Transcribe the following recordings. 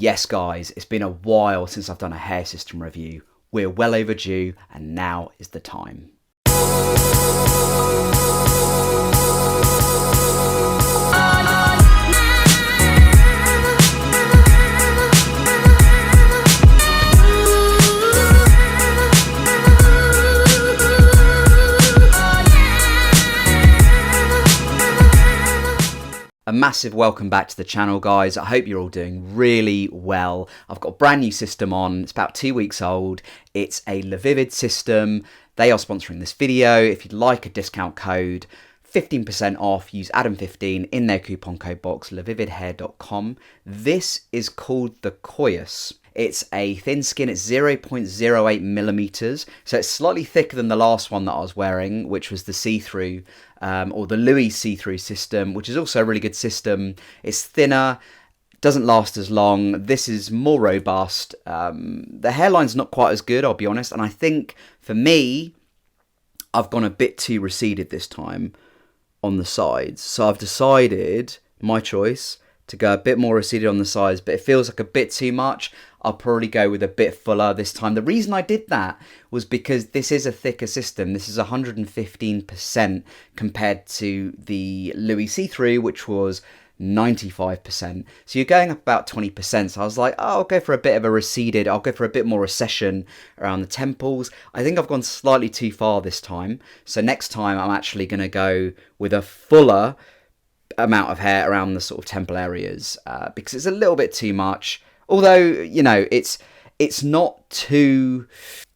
Yes guys, it's been a while since I've done a hair system review. We're well overdue and now is the time. A massive welcome back to the channel, guys. I hope you're all doing really well. I've got a brand new system on. It's about 2 weeks old. It's a Lavivid system. They are sponsoring this video. If you'd like a discount code, 15% off, use Adam15 in their coupon code box, lavividhair.com. This is called the Coeus. It's a thin skin, it's 0.08 millimeters, so it's slightly thicker than the last one that I was wearing, which was the see-through, or the Louis see-through system, which is also a really good system. It's thinner, doesn't last as long. This is more robust. The hairline's not quite as good, I'll be honest, and I think, for me, I've gone a bit too receded this time on the sides. So I've decided, my choice, to go a bit more receded on the sides, but it feels like a bit too much. I'll probably go with a bit fuller this time. The reason I did that was because this is a thicker system. This is 115% compared to the Louis see-through, which was 95%. So you're going up about 20%. So I was like, oh, I'll go for a bit of a receded. I'll go for a bit more recession around the temples. I think I've gone slightly too far this time. So next time I'm actually going to go with a fuller amount of hair around the sort of temple areas because it's a little bit too much. Although, you know, it's not too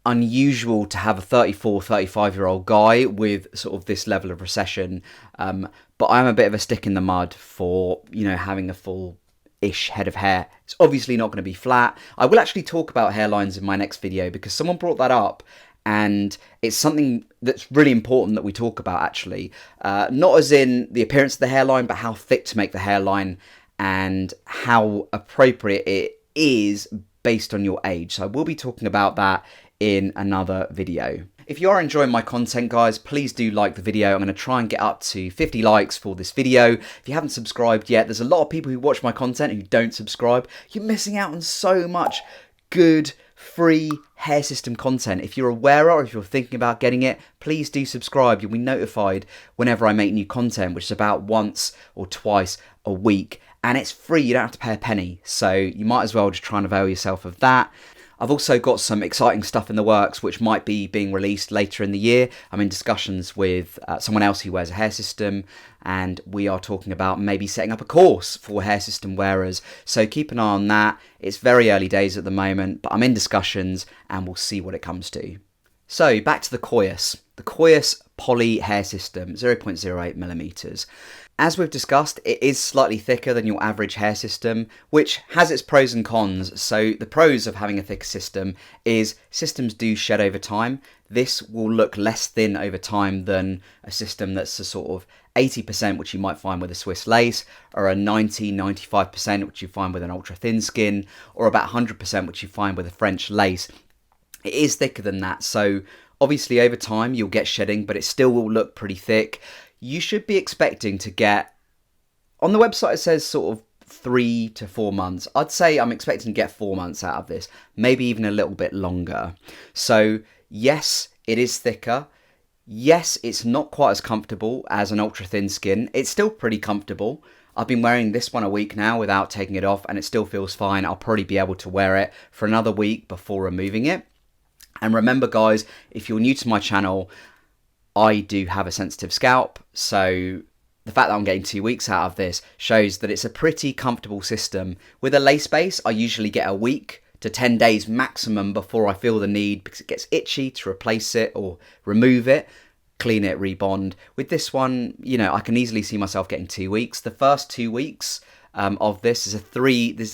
unusual to have a 34, 35-year-old guy with sort of this level of recession. But I'm a bit of a stick in the mud for, you know, having a full-ish head of hair. It's obviously not going to be flat. I will actually talk about hairlines in my next video because someone brought that up. And it's something that's really important that we talk about, actually. Not as in the appearance of the hairline, but how thick to make the hairline and how appropriate it is based on your age. So I will be talking about that in another video. If you are enjoying my content, guys, please do like the video. I'm going to try and get up to 50 likes for this video. If you haven't subscribed yet, there's a lot of people who watch my content who don't subscribe. You're missing out on so much good free hair system content. If you're aware or if you're thinking about getting it, please do subscribe. You'll be notified whenever I make new content, which is about once or twice a week, and it's free. You don't have to pay a penny, so you might as well just try and avail yourself of that. I've also got some exciting stuff in the works which might be being released later in the year. I'm in discussions with someone else who wears a hair system, and we are talking about maybe setting up a course for hair system wearers. So keep an eye on that. It's very early days at the moment, but I'm in discussions and we'll see what it comes to. So back to the Coeus. The Coeus Poly hair system, 0.08 millimeters. As we've discussed, it is slightly thicker than your average hair system, which has its pros and cons. So the pros of having a thicker system is systems do shed over time. This will look less thin over time than a system that's a sort of 80%, which you might find with a Swiss lace, or a 90-95%, which you find with an ultra thin skin, or about 100%, which you find with a French lace. It is thicker than that. So obviously over time you'll get shedding, but it still will look pretty thick. You should be expecting to get, on the website it says sort of 3 to 4 months. I'd say I'm expecting to get 4 months out of this, maybe even a little bit longer. So yes, it is thicker. Yes, it's not quite as comfortable as an ultra thin skin. It's still pretty comfortable. I've been wearing this one a week now without taking it off, and it still feels fine. I'll probably be able to wear it for another week before removing it. And remember, guys, if you're new to my channel, I do have a sensitive scalp, so the fact that I'm getting 2 weeks out of this shows that it's a pretty comfortable system. With a lace base, I usually get a week to 10 days maximum before I feel the need, because it gets itchy, to replace it or remove it, clean it, rebond. With this one, you know, I can easily see myself getting 2 weeks. The first 2 weeks of this is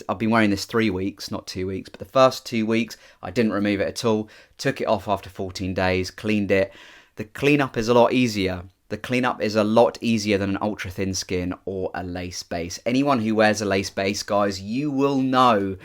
I've been wearing this 3 weeks, not 2 weeks, but the first 2 weeks I didn't remove it at all, took it off after 14 days, cleaned it. The cleanup is a lot easier. The cleanup is a lot easier than an ultra thin skin or a lace base. Anyone who wears a lace base, guys, you will know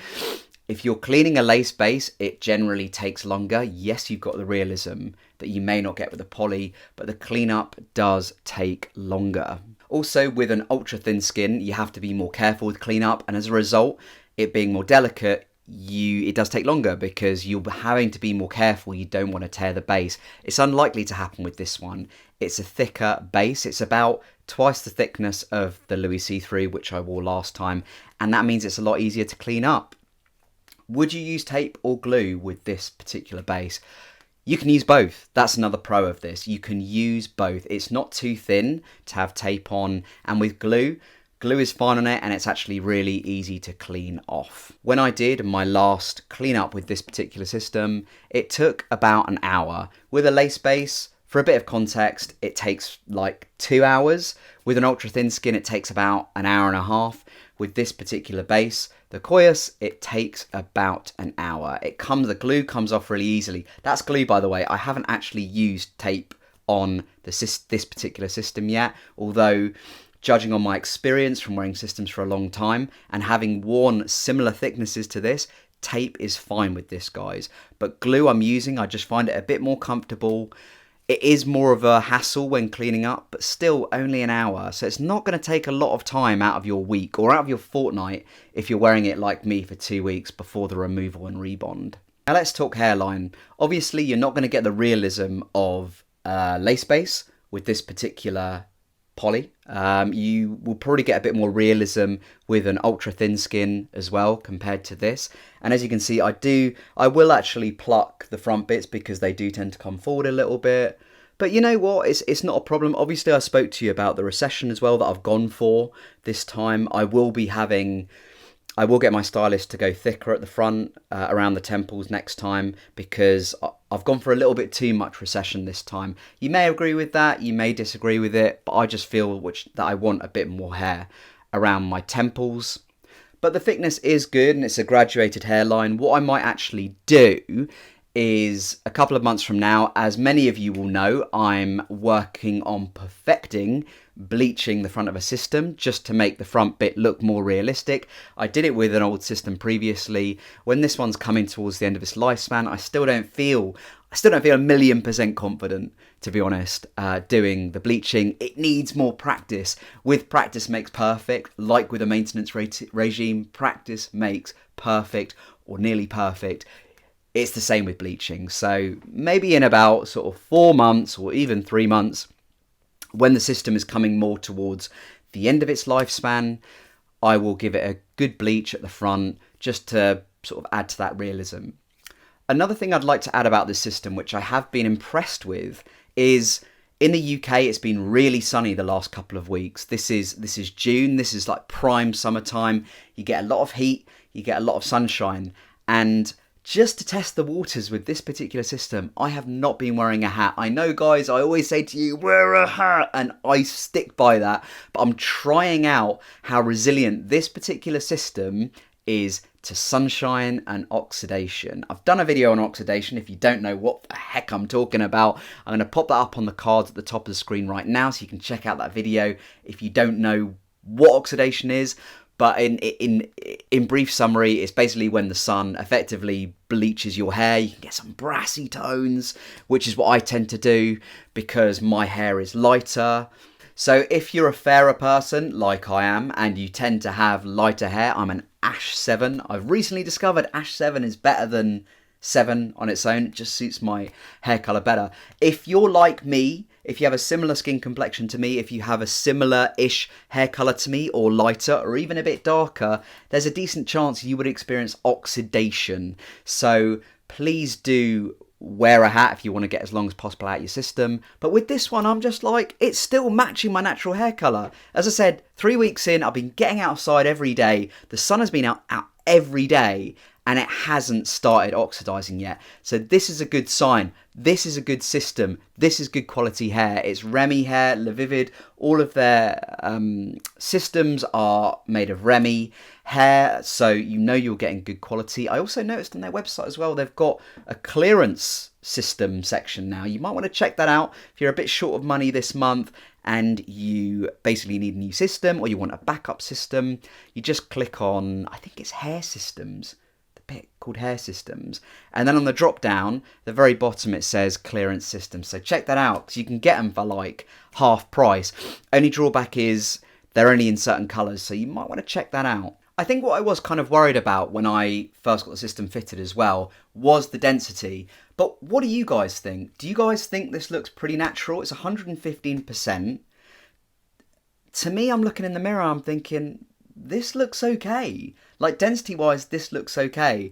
if you're cleaning a lace base, it generally takes longer. Yes, you've got the realism that you may not get with a poly, but the cleanup does take longer. Also, with an ultra thin skin, you have to be more careful with cleanup, and as a result, it being more delicate, it does take longer because you're having to be more careful. You don't want to tear the base. It's unlikely to happen with this one. It's a thicker base. It's about twice the thickness of the Louis C3, which I wore last time, and that means it's a lot easier to clean up. Would you use tape or glue with this particular base? You can use both. That's another pro of this. You can use both. It's not too thin to have tape on, and with glue is fine on it, and it's actually really easy to clean off. When I did my last cleanup with this particular system, it took about an hour. With a lace base, for a bit of context, it takes like 2 hours. With an ultra thin skin, it takes about an hour and a half. With this particular base, the Coeus, it takes about an hour. The glue comes off really easily. That's glue, by the way. I haven't actually used tape on this particular system yet, although judging on my experience from wearing systems for a long time and having worn similar thicknesses to this, tape is fine with this, guys. But glue I'm using, I just find it a bit more comfortable. It is more of a hassle when cleaning up, but still only an hour. So it's not going to take a lot of time out of your week or out of your fortnight if you're wearing it like me for 2 weeks before the removal and rebond. Now let's talk hairline. Obviously, you're not going to get the realism of lace base with this particular poly. You will probably get a bit more realism with an ultra thin skin as well compared to this. And as you can see, I will actually pluck the front bits because they do tend to come forward a little bit. But you know what? It's not a problem. Obviously, I spoke to you about the recession as well that I've gone for this time. I will get my stylist to go thicker at the front, around the temples next time, because I've gone for a little bit too much recession this time. You may agree with that, you may disagree with it, but I just feel that I want a bit more hair around my temples. But the thickness is good and it's a graduated hairline. What I might actually do is a couple of months from now, as many of you will know, I'm working on perfecting bleaching the front of a system just to make the front bit look more realistic. I did it with an old system previously. When this one's coming towards the end of its lifespan, I still don't feel 1,000,000% confident, to be honest, doing the bleaching. It needs more practice. With practice makes perfect. Like with a maintenance regime, practice makes perfect or nearly perfect. It's the same with bleaching. So maybe in about sort of 4 months or even 3 months, when the system is coming more towards the end of its lifespan, I will give it a good bleach at the front just to sort of add to that realism. Another thing I'd like to add about this system, which I have been impressed with, is in the UK it's been really sunny the last couple of weeks. This is June, this is like prime summertime. You get a lot of heat, you get a lot of sunshine, and just to test the waters with this particular system, I have not been wearing a hat. I know, guys, I always say to you, wear a hat, and I stick by that, but I'm trying out how resilient this particular system is to sunshine and oxidation. I've done a video on oxidation. If you don't know what the heck I'm talking about, I'm going to pop that up on the cards at the top of the screen right now so you can check out that video if you don't know what oxidation is. But in brief summary, it's basically when the sun effectively bleaches your hair. You can get some brassy tones, which is what I tend to do because my hair is lighter. So if you're a fairer person, like I am, and you tend to have lighter hair, I'm an Ash 7. I've recently discovered Ash 7 is better than 7 on its own. It just suits my hair colour better. If you're like me, if you have a similar skin complexion to me, if you have a similar-ish hair colour to me, or lighter, or even a bit darker, there's a decent chance you would experience oxidation. So please do wear a hat if you want to get as long as possible out your system. But with this one, I'm just like, it's still matching my natural hair colour. As I said, 3 weeks in, I've been getting outside every day. The sun has been out every day, and it hasn't started oxidizing yet. So this is a good sign. This is a good system. This is good quality hair. It's Remy hair, Lavivid. All of their systems are made of Remy hair, so you know you're getting good quality. I also noticed on their website as well, they've got a clearance system section now. You might want to check that out if you're a bit short of money this month and you basically need a new system or you want a backup system. You just click on, I think it's hair systems, bit called hair systems, and then on the drop down the very bottom it says clearance systems. So check that out because you can get them for like half price. Only drawback is they're only in certain colors, so you might want to check that out. I think what I was kind of worried about when I first got the system fitted as well was the density. But what do you guys think? Do you guys think this looks pretty natural? It's 115%. To me, I'm looking in the mirror, I'm thinking, this looks okay. Like, density-wise, this looks okay.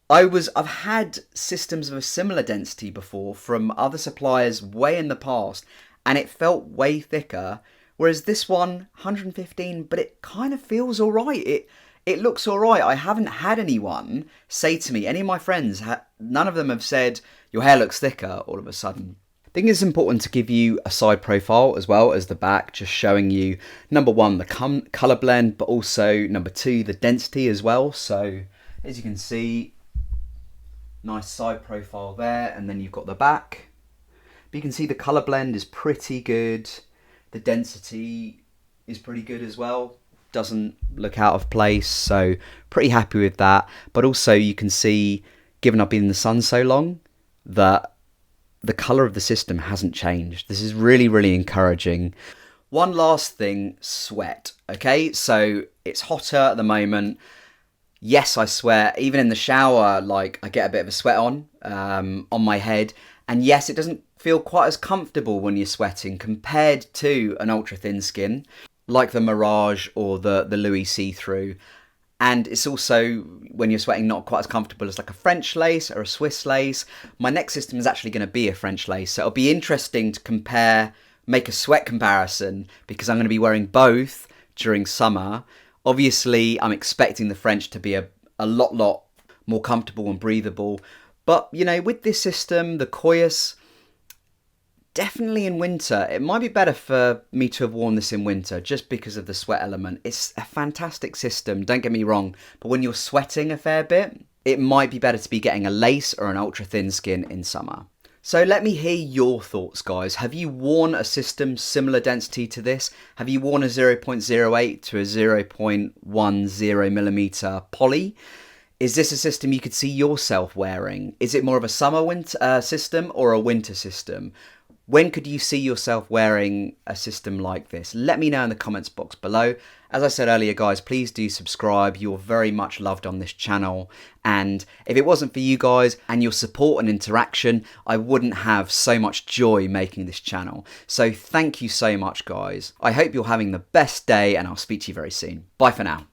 I've had systems of a similar density before from other suppliers way in the past, and it felt way thicker. Whereas this one, 115, but it kind of feels all right. It looks all right. I haven't had anyone say to me, any of my friends, none of them have said, your hair looks thicker all of a sudden. I think it's important to give you a side profile as well as the back, just showing you, number one, the colour blend, but also, number two, the density as well. So, as you can see, nice side profile there, and then you've got the back. But you can see the colour blend is pretty good. The density is pretty good as well. Doesn't look out of place, so pretty happy with that. But also you can see, given I've been in the sun so long, that the colour of the system hasn't changed. This is really, really encouraging. One last thing, sweat. Okay, so it's hotter at the moment. Yes, I sweat. Even in the shower, like, I get a bit of a sweat on my head. And yes, it doesn't feel quite as comfortable when you're sweating compared to an ultra thin skin like the Mirage or the Louis see-through. And it's also, when you're sweating, not quite as comfortable as like a French lace or a Swiss lace. My next system is actually going to be a French lace, so it'll be interesting to make a sweat comparison, because I'm going to be wearing both during summer. Obviously, I'm expecting the French to be a lot more comfortable and breathable. But, you know, with this system, the Coeus, definitely in winter, it might be better for me to have worn this in winter just because of the sweat element. It's a fantastic system, don't get me wrong, but when you're sweating a fair bit, it might be better to be getting a lace or an ultra thin skin in summer. So let me hear your thoughts, guys. Have you worn a system similar density to this? Have you worn a 0.08 to a 0.10mm poly? Is this a system you could see yourself wearing? Is it more of a summer-winter system or a winter system? When could you see yourself wearing a system like this? Let me know in the comments box below. As I said earlier, guys, please do subscribe. You're very much loved on this channel. And if it wasn't for you guys and your support and interaction, I wouldn't have so much joy making this channel. So thank you so much, guys. I hope you're having the best day, and I'll speak to you very soon. Bye for now.